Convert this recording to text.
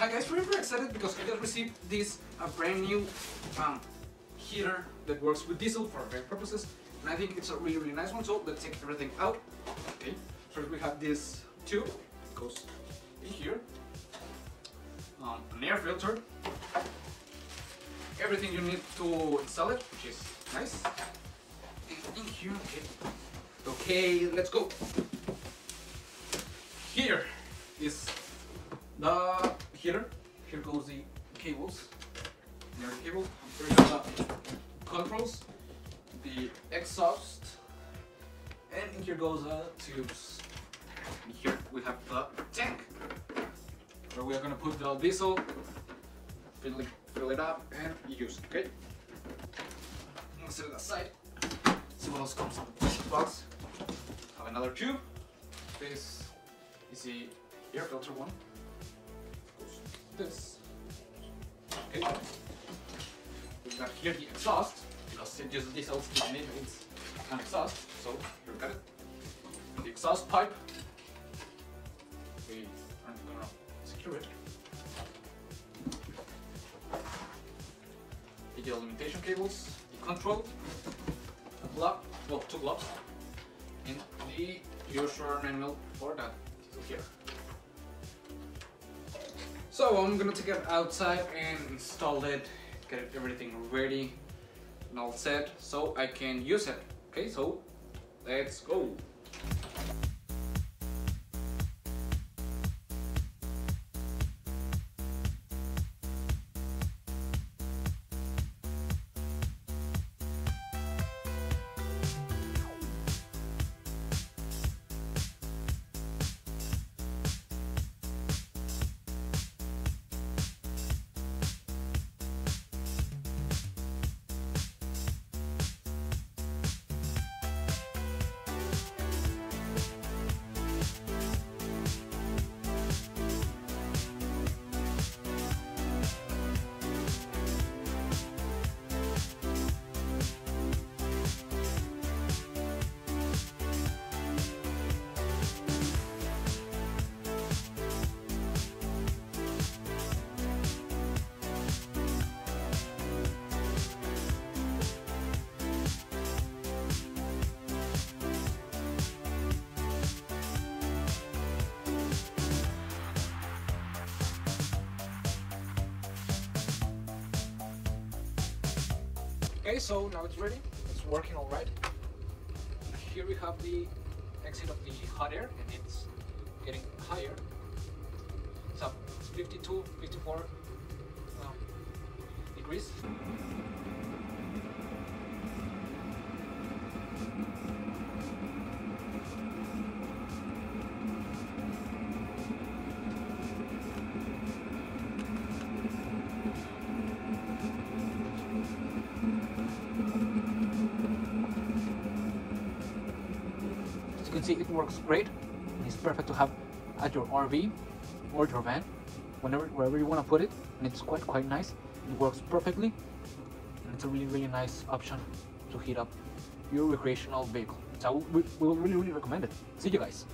Hi guys, we're very excited because I just received this brand new heater that works with diesel for various purposes, and I think it's a really nice one. So let's take everything out. Okay, first we have this tube, it goes in here, an air filter, everything you need to install it, which is nice. And in here, okay, let's go. Here is the heater. Here goes the cables. There are cables. Here's the controls, the exhaust, and in here goes the tubes. And here we have the tank, where we are gonna put the diesel, fill it up, and use it. Okay. I'm gonna set it aside. See what else comes in the box. Have another tube. This is the air filter one. This. Okay. We've got here the exhaust, because it uses diesel, it needs an exhaust, so here we got it. The exhaust pipe. We are gonna secure it. The limitation cables, the control, a glove, well, two gloves, and the user manual for that here. So I'm gonna take it outside and install it, get everything ready and all set so I can use it. Okay, so let's go. Okay, so now it's ready, it's working all right. Here we have the exit of the hot air, and it's getting higher. It's up 52, 54 degrees. You can see it works great. It's perfect to have at your RV or your van, wherever you want to put it, and it's quite nice. It works perfectly, and it's a really nice option to heat up your recreational vehicle. So we will really recommend it. See you guys.